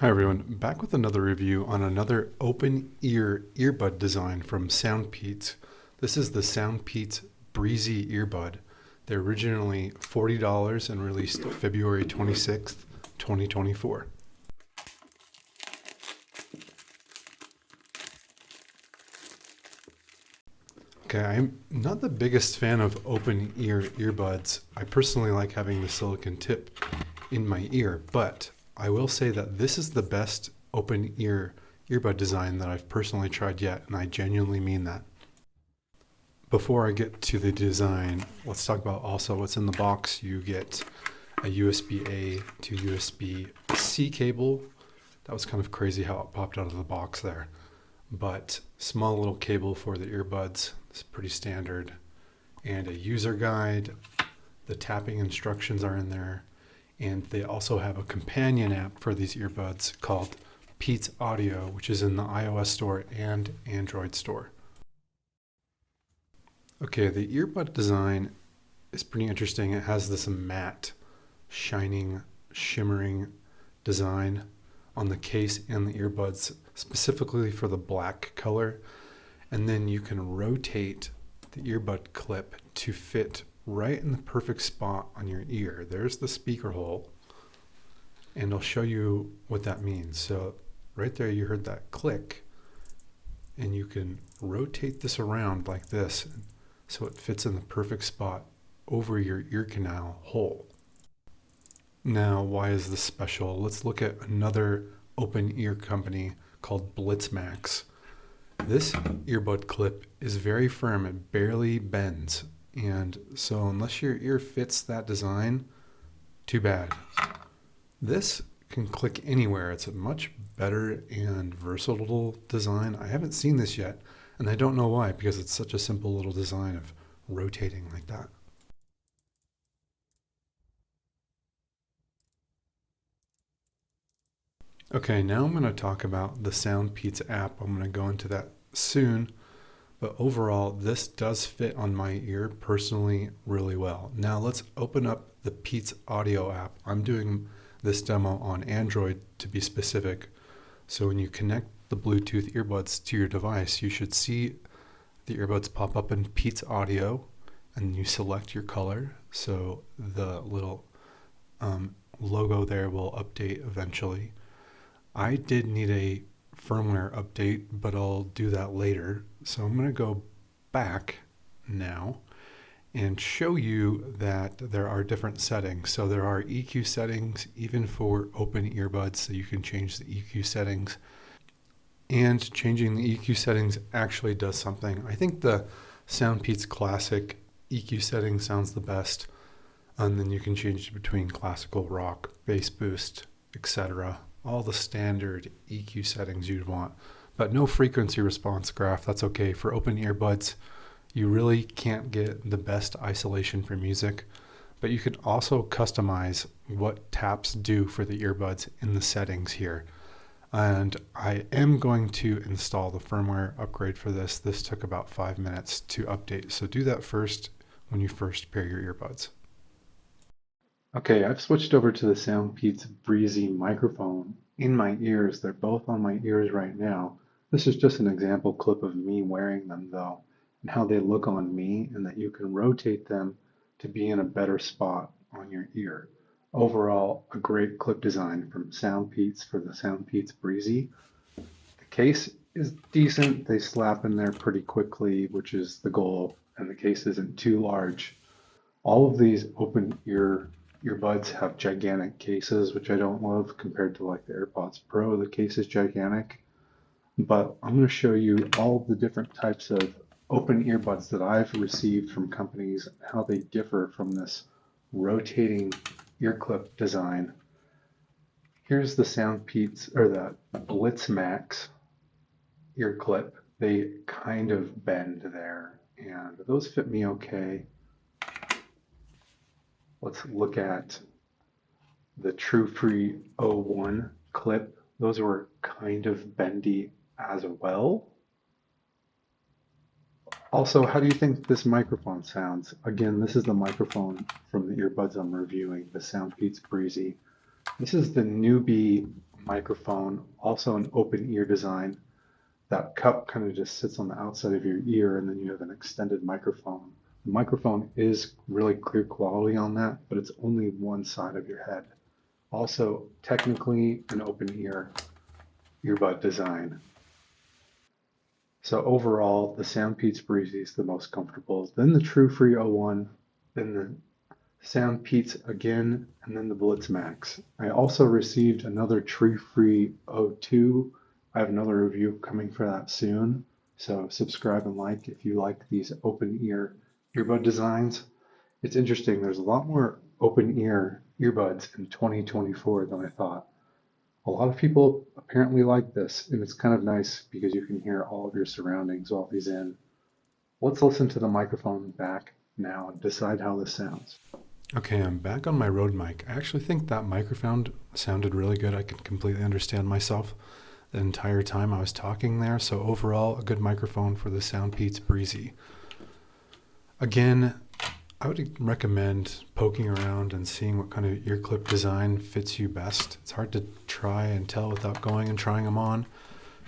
Hi everyone, back with another review on another open ear earbud design from SoundPeats. This is the SoundPeats Breezy earbud. They're originally $40 and released February 26th, 2024. Okay, I'm not the biggest fan of open ear earbuds. I personally like having the silicone tip in my ear, but I will say that this is the best open ear earbud design that I've personally tried yet, and I genuinely mean that. Before I get to the design, let's talk about also what's in the box. You get a USB-A to USB-C cable. That was kind of crazy how it popped out of the box there. But small little cable for the earbuds. It's pretty standard. And a user guide. The tapping instructions are in there. And they also have a companion app for these earbuds called PeatsAudio, which is in the iOS store and Android store. Okay, the earbud design is pretty interesting. It has this matte, shining, shimmering design on the case and the earbuds, specifically for the black color. And then you can rotate the earbud clip to fit right in the perfect spot on your ear. There's the speaker hole, and I'll show you what that means. So right there you heard that click, and you can rotate this around like this so it fits in the perfect spot over your ear canal hole. Now, why is this special? Let's look at another open ear company called Blitzmax. This earbud clip is very firm, it barely bends. And so unless your ear fits that design, too bad. This can click anywhere. It's a much better and versatile design. I haven't seen this yet, and I don't know why, because it's such a simple little design of rotating like that. Okay, now I'm going to talk about the SoundPeats app. I'm going to go into that soon. But overall, this does fit on my ear personally really well. Now let's open up the PeatsAudio app. I'm doing this demo on Android to be specific. So when you connect the Bluetooth earbuds to your device, you should see the earbuds pop up in PeatsAudio, and you select your color. So the little logo there will update eventually. I did need a firmware update, but I'll do that later. So I'm going to go back now and show you that there are different settings. So there are EQ settings even for open earbuds, so you can change the EQ settings. And changing the EQ settings actually does something. I think the SoundPeats Classic EQ setting sounds the best, and then you can change between classical, rock, bass boost, etc. All the standard EQ settings you'd want, but no frequency response graph. That's okay. For open earbuds, you really can't get the best isolation for music, but you can also customize what taps do for the earbuds in the settings here. And I am going to install the firmware upgrade for this. This took about 5 minutes to update, so do that first when you first pair your earbuds. Okay, I've switched over to the SoundPeats Breezy microphone in my ears. They're both on my ears right now. This is just an example clip of me wearing them though, and how they look on me, and that you can rotate them to be in a better spot on your ear. Overall, a great clip design from SoundPeats for the SoundPeats Breezy. The case is decent. They slap in there pretty quickly, which is the goal, and the case isn't too large. All of these open ear earbuds have gigantic cases, which I don't love compared to like the AirPods Pro. The case is gigantic, but I'm going to show you all the different types of open earbuds that I've received from companies, how they differ from this rotating ear clip design. Here's the SoundPeats, or the Blitzmax ear clip. They kind of bend there, and those fit me okay. Let's look at the True Free 01 clip. Those were kind of bendy as well. Also, how do you think this microphone sounds? Again, this is the microphone from the earbuds I'm reviewing, the SoundPeats Breezy. This is the newbie microphone, also an open ear design. That cup kind of just sits on the outside of your ear, and then you have an extended microphone. The microphone is really clear quality on that, but it's only one side of your head. Also, technically an open ear earbud design. So overall, the SoundPeats Breezy is the most comfortable. Then the True Free 01, then the SoundPeats again, and then the Blitz Max. I also received another True Free 02. I have another review coming for that soon. So subscribe and like if you like these open ear earbud designs. It's interesting, there's a lot more open ear earbuds in 2024 than I thought. A lot of people apparently like this, and it's kind of nice because you can hear all of your surroundings while he's in. Let's listen to the microphone back now and decide how this sounds. Okay, I'm back on my Rode mic. I actually think that microphone sounded really good. I could completely understand myself the entire time I was talking there. So overall, a good microphone for the SoundPeats Breezy. Again, I would recommend poking around and seeing what kind of ear clip design fits you best. It's hard to try and tell without going and trying them on.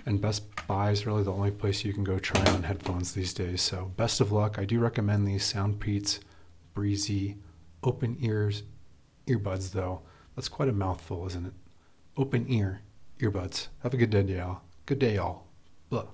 And Best Buy is really the only place you can go try on headphones these days. So best of luck. I do recommend these SoundPeats Breezy open ears earbuds though. That's quite a mouthful, isn't it? Open ear earbuds. Have a good day, y'all. Good day, y'all. Blah.